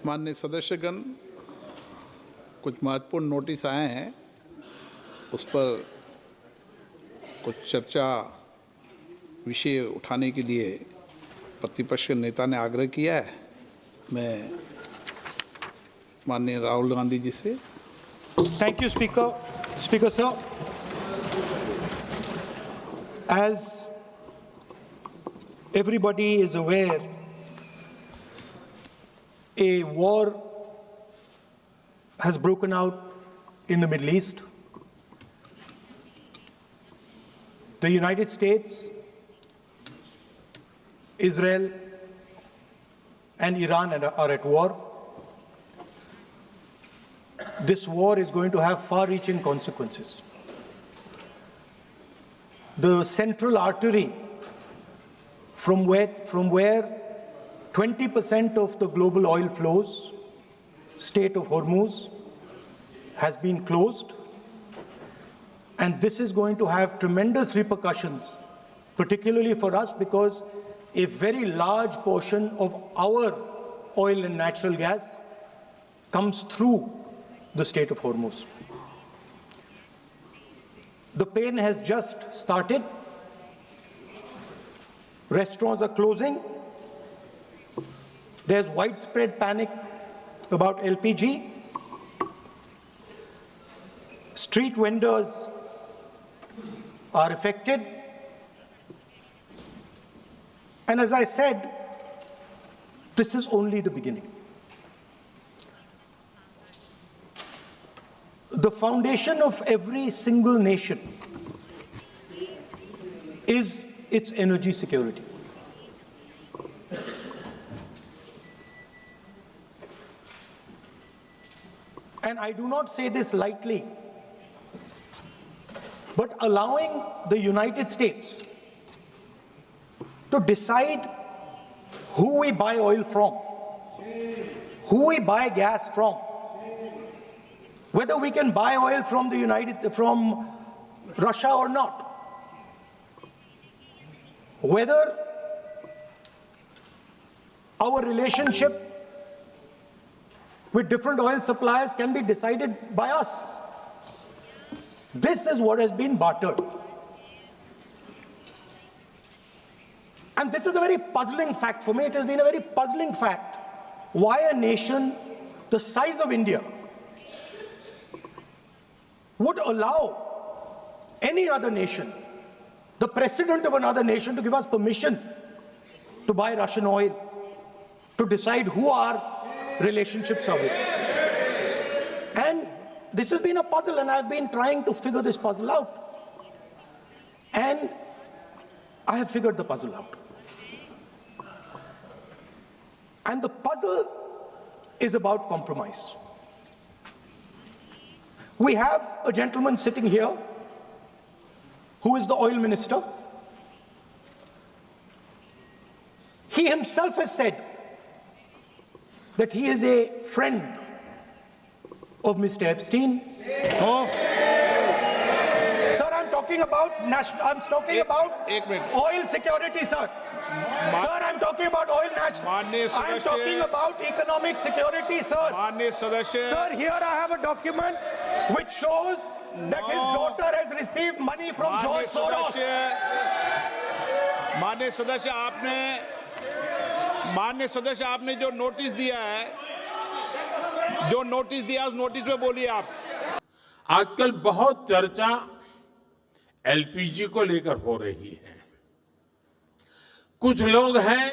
माननीय सदस्यगण, कुछ महत्वपूर्ण नोटिस आए हैं, उस पर कुछ चर्चा विषय उठाने के लिए प्रतिपक्ष के नेता ने आग्रह किया है। मैं माननीय राहुल गांधी जी से। Thank you, Speaker. Speaker, sir. As everybody is aware, a war has broken out in the Middle East. The United States, Israel, and Iran are at war. This war is going to have far-reaching consequences. The central artery from where 20% of the global oil flows, Strait of Hormuz, has been closed. And this is going to have tremendous repercussions, particularly for us, because a very large portion of our oil and natural gas comes through the Strait of Hormuz. The pain has just started. Restaurants are closing. There's widespread panic about LPG. Street vendors are affected. And as I said, this is only the beginning. The foundation of every single nation is its energy security. And I do not say this lightly, but allowing the United States to decide who we buy oil from, who we buy gas from, whether we can buy oil from from Russia or not, whether our relationship with different oil suppliers can be decided by us. This is what has been bartered. And this is a very puzzling fact for me. It has been a very puzzling fact why a nation the size of India would allow any other nation, the president of another nation, to give us permission to buy Russian oil, to decide who our relationships are with. And this has been a puzzle, and I've been trying to figure this puzzle out. And I have figured the puzzle out. And the puzzle is about compromise. We have a gentleman sitting here who is the oil minister. He himself has said that he is a friend of Mr. Epstein. Oh. Sir, I'm talking about oil security, sir. Sir, I'm talking about oil national. I'm talking about economic security, sir. Sir, here I have a document which shows that his daughter has received money from George Soros. माननीय सदस्य, आपने जो notice दिया है, उस notice में बोलिए आप। आजकल बहुत चर्चा एलपीजी को लेकर हो रही है। कुछ लोग हैं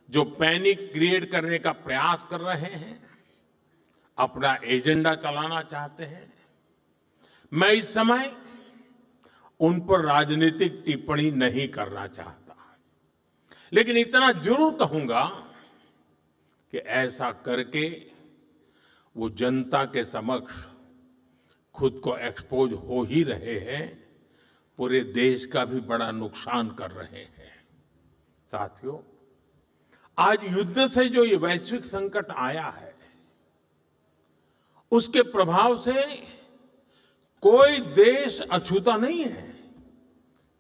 जो पैनिक क्रिएट करने का प्रयास कर रहे हैं, अपना एजेंडा चलाना चाहते हैं। मैं इस समय उन पर राजनीतिक टिप्पणी नहीं करना चाहता, लेकिन इतना जरूर कहूंगा कि ऐसा करके वो जनता के समक्ष खुद को एक्सपोज हो ही रहे हैं, पूरे देश का भी बड़ा नुकसान कर रहे हैं। साथियों, आज युद्ध से जो ये वैश्विक संकट आया है, उसके प्रभाव से कोई देश अछूता नहीं है।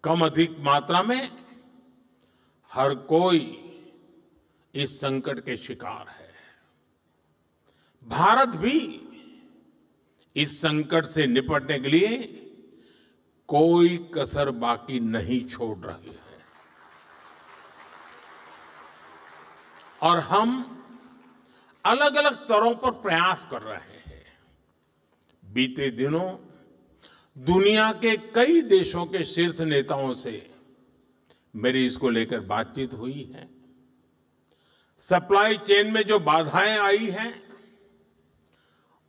कम अधिक मात्रा में हर कोई इस संकट के शिकार है। भारत भी इस संकट से निपटने के लिए कोई कसर बाकी नहीं छोड़ रही है और हम अलग अलग स्तरों पर प्रयास कर रहे हैं। बीते दिनों दुनिया के कई देशों के शीर्ष नेताओं से मेरी इसको लेकर बातचीत हुई है। सप्लाई चेन में जो बाधाएं आई हैं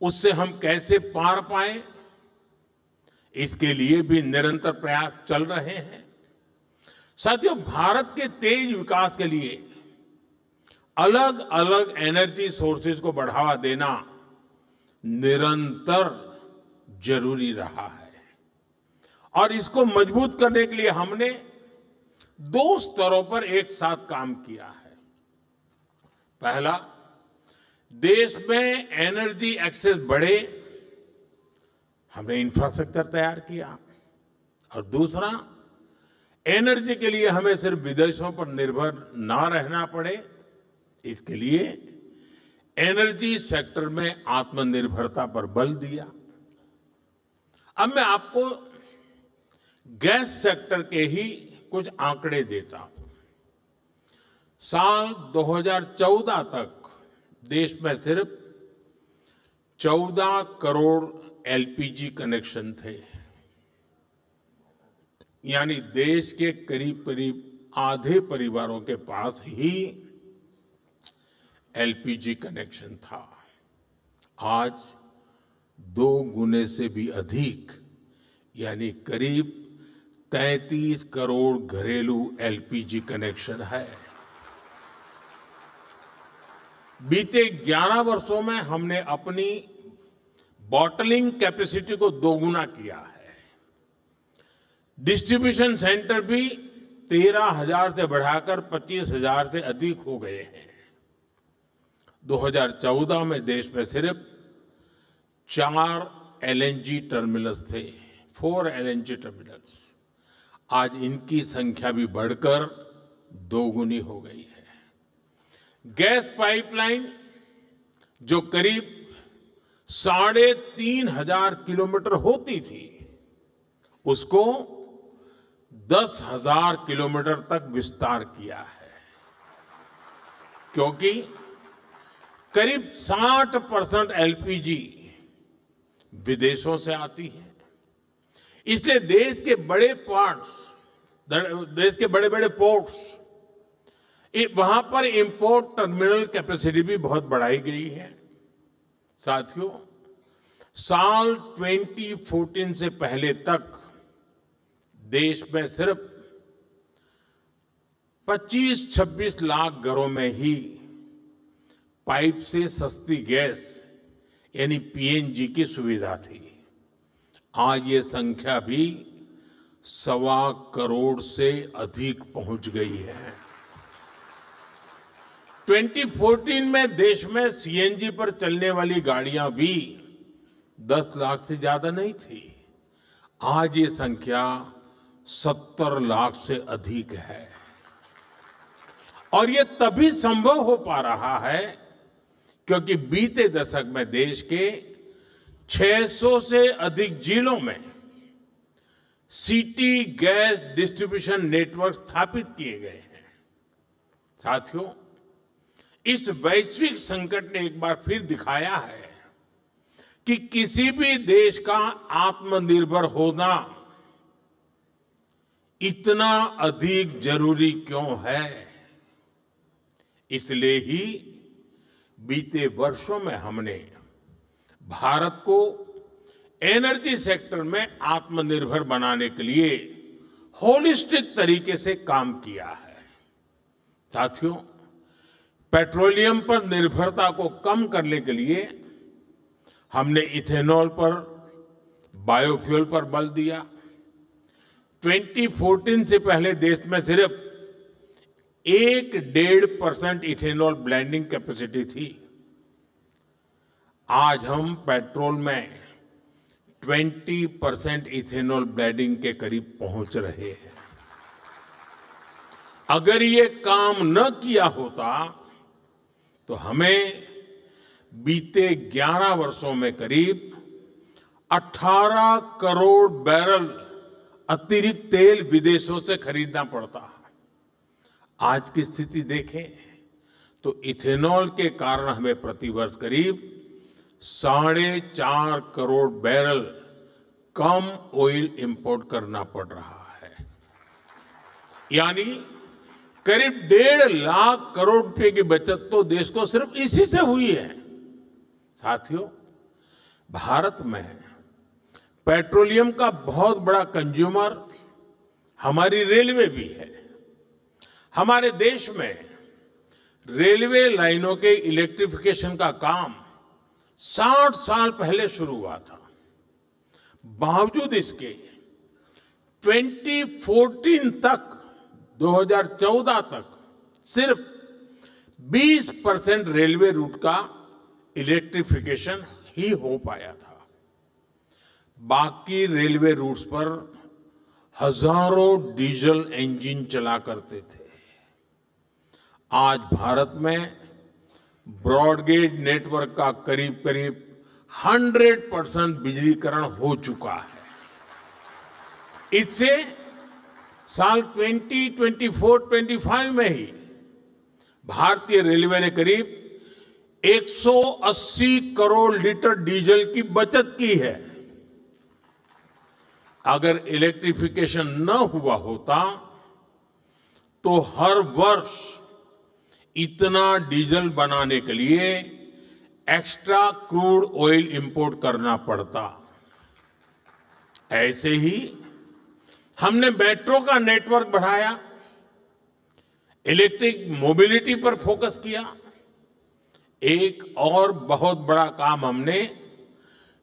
उससे हम कैसे पार पाएं, इसके लिए भी निरंतर प्रयास चल रहे हैं। साथियों, भारत के तेज विकास के लिए अलग अलग एनर्जी सोर्सेज को बढ़ावा देना निरंतर जरूरी रहा है और इसको मजबूत करने के लिए हमने 2 स्तरों पर एक साथ काम किया है। पहला, देश में एनर्जी एक्सेस बढ़े, हमने इंफ्रास्ट्रक्चर तैयार किया और दूसरा, एनर्जी के लिए हमें सिर्फ विदेशों पर निर्भर ना रहना पड़े, इसके लिए एनर्जी सेक्टर में आत्मनिर्भरता पर बल दिया। अब मैं आपको गैस सेक्टर के ही कुछ आंकड़े देता हूं। साल 2014 तक देश में सिर्फ 14 करोड़ एलपीजी कनेक्शन थे, यानी देश के करीब करीब आधे परिवारों के पास ही एलपीजी कनेक्शन था। आज 2 गुने से भी अधिक, यानी करीब 33 करोड़ घरेलू एलपीजी कनेक्शन है। बीते 11 वर्षों में हमने अपनी बॉटलिंग कैपेसिटी को 2 गुना किया है। डिस्ट्रीब्यूशन सेंटर भी 13,000 से बढ़ाकर 25,000 से अधिक हो गए हैं। 2014 में देश में सिर्फ 4 एलएनजी टर्मिनल्स थे, 4 एलएनजी टर्मिनल्स। आज इनकी संख्या भी बढ़कर 2 गुनी हो गई है। गैस पाइपलाइन जो करीब 3,500 किलोमीटर होती थी, उसको 10,000 किलोमीटर तक विस्तार किया है, क्योंकि करीब 60% एलपीजी विदेशों से आती है। इसलिए देश के बड़े बड़े पोर्ट्स, वहां पर इंपोर्ट टर्मिनल कैपेसिटी भी बहुत बढ़ाई गई है। साथियों, साल 2014 से पहले तक देश में सिर्फ 25-26 लाख घरों में ही पाइप से सस्ती गैस यानी पीएनजी की सुविधा थी। आज ये संख्या भी 1.25 करोड़ से अधिक पहुंच गई है। 2014 में देश में सीएनजी पर चलने वाली गाड़ियां भी 10 लाख से ज्यादा नहीं थी। आज ये संख्या 70 लाख से अधिक है और ये तभी संभव हो पा रहा है क्योंकि बीते दशक में देश के 600 से अधिक जिलों में सिटी गैस डिस्ट्रीब्यूशन नेटवर्क स्थापित किए गए हैं। साथियों, इस वैश्विक संकट ने एक बार फिर दिखाया है कि किसी भी देश का आत्मनिर्भर होना इतना अधिक जरूरी क्यों है। इसलिए ही बीते वर्षों में हमने भारत को एनर्जी सेक्टर में आत्मनिर्भर बनाने के लिए होलिस्टिक तरीके से काम किया है। साथियों, पेट्रोलियम पर निर्भरता को कम करने के लिए हमने इथेनॉल पर, बायोफ्यूल पर बल दिया। 2014 से पहले देश में सिर्फ 1-1.5% इथेनॉल ब्लेंडिंग कैपेसिटी थी। आज हम पेट्रोल में 20% इथेनॉल ब्लेंडिंग के करीब पहुंच रहे हैं। अगर ये काम न किया होता तो हमें बीते 11 वर्षों में करीब 18 करोड़ बैरल अतिरिक्त तेल विदेशों से खरीदना पड़ता है। आज की स्थिति देखें तो इथेनॉल के कारण हमें प्रतिवर्ष करीब 4.5 करोड़ बैरल कम ऑयल इंपोर्ट करना पड़ रहा है। यानी करीब 1.5 लाख करोड़ रुपए की बचत तो देश को सिर्फ इसी से हुई है। साथियों, भारत में पेट्रोलियम का बहुत बड़ा कंज्यूमर हमारी रेलवे भी है। हमारे देश में रेलवे लाइनों के इलेक्ट्रिफिकेशन का काम 60 साल पहले शुरू हुआ था। बावजूद इसके 2014 तक 2014 तक सिर्फ 20% रेलवे रूट का इलेक्ट्रिफिकेशन ही हो पाया था। बाकी रेलवे रूट्स पर हजारों डीजल इंजन चला करते थे। आज भारत में ब्रॉडगेज नेटवर्क का करीब करीब 100% बिजलीकरण हो चुका है। इससे साल 2024-25 में ही भारतीय रेलवे ने करीब 180 करोड़ लीटर डीजल की बचत की है। अगर इलेक्ट्रिफिकेशन न हुआ होता तो हर वर्ष इतना डीजल बनाने के लिए एक्स्ट्रा क्रूड ऑयल इंपोर्ट करना पड़ता। ऐसे ही हमने मेट्रो का नेटवर्क बढ़ाया, इलेक्ट्रिक मोबिलिटी पर फोकस किया। एक और बहुत बड़ा काम हमने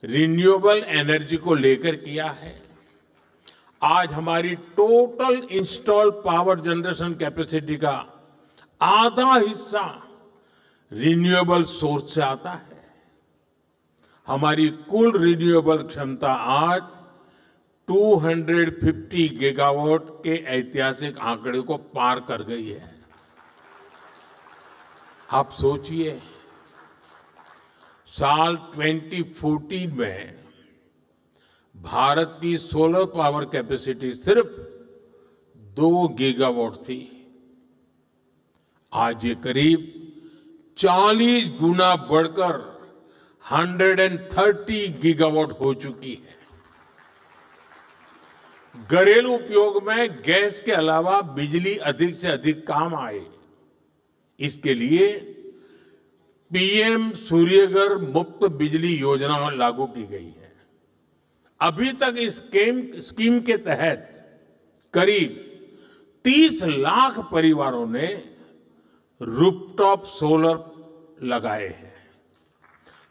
रिन्यूएबल एनर्जी को लेकर किया है। आज हमारी total installed power generation capacity का आधा हिस्सा रिन्यूएबल सोर्स से आता है। हमारी कुल रिन्यूएबल क्षमता आज 250 गीगावाट के ऐतिहासिक आंकड़े को पार कर गई है। आप सोचिए, साल 2014 में भारत की सोलर पावर कैपेसिटी सिर्फ 2 गीगावाट थी। आज ये करीब 40 गुना बढ़कर 130 गीगावाट हो चुकी है। घरेलू उपयोग में गैस के अलावा बिजली अधिक से अधिक काम आए, इसके लिए पीएम सूर्यघर मुफ्त बिजली योजना लागू की गई है। अभी तक इस स्कीम के तहत करीब 30 लाख परिवारों ने रूफटॉप सोलर लगाए हैं।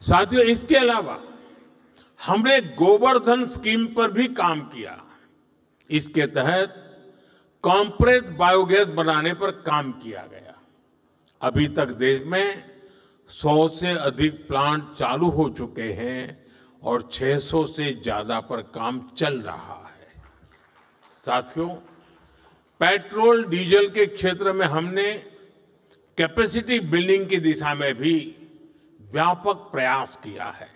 साथियों, इसके अलावा हमने गोवर्धन स्कीम पर भी काम किया। इसके तहत कॉम्प्रेस्ड बायोगैस बनाने पर काम किया गया। अभी तक देश में 100 से अधिक प्लांट चालू हो चुके हैं और 600 से ज्यादा पर काम चल रहा है। साथियों, पेट्रोल डीजल के क्षेत्र में हमने कैपेसिटी बिल्डिंग की दिशा में भी व्यापक प्रयास किया है।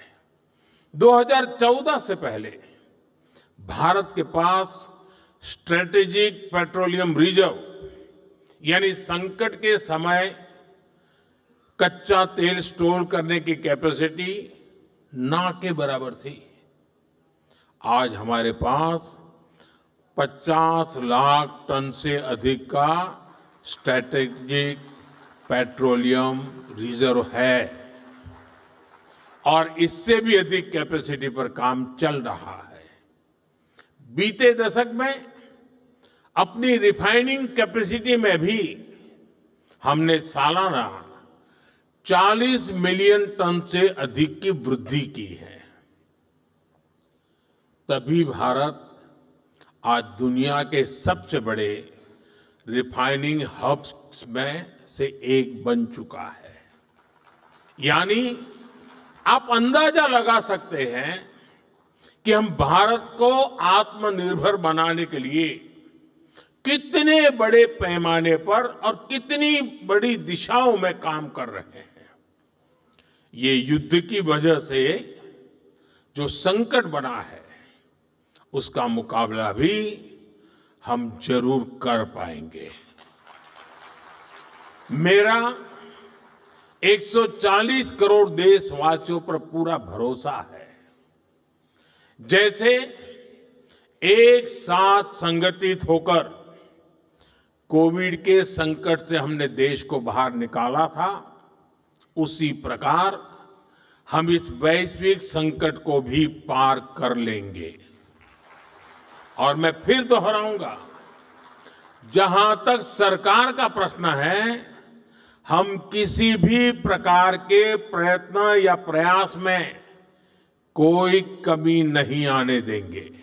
2014 से पहले भारत के पास स्ट्रेटेजिक पेट्रोलियम रिजर्व यानी संकट के समय कच्चा तेल स्टोर करने की कैपेसिटी ना के बराबर थी। आज हमारे पास 50 लाख टन से अधिक का स्ट्रेटेजिक पेट्रोलियम रिजर्व है और इससे भी अधिक कैपेसिटी पर काम चल रहा है। बीते दशक में अपनी रिफाइनिंग कैपेसिटी में भी हमने सालाना 40 मिलियन टन से अधिक की वृद्धि की है। तभी भारत आज दुनिया के सबसे बड़े रिफाइनिंग हब्स में से एक बन चुका है। यानी आप अंदाजा लगा सकते हैं कि हम भारत को आत्मनिर्भर बनाने के लिए कितने बड़े पैमाने पर और कितनी बड़ी दिशाओं में काम कर रहे हैं। ये युद्ध की वजह से जो संकट बना है उसका मुकाबला भी हम जरूर कर पाएंगे। मेरा 140 करोड़ देशवासियों पर पूरा भरोसा है। जैसे एक साथ संगठित होकर कोविड के संकट से हमने देश को बाहर निकाला था, उसी प्रकार हम इस वैश्विक संकट को भी पार कर लेंगे। और मैं फिर दोहराऊंगा, जहां तक सरकार का प्रश्न है, हम किसी भी प्रकार के प्रयत्न या प्रयास में कोई कमी नहीं आने देंगे।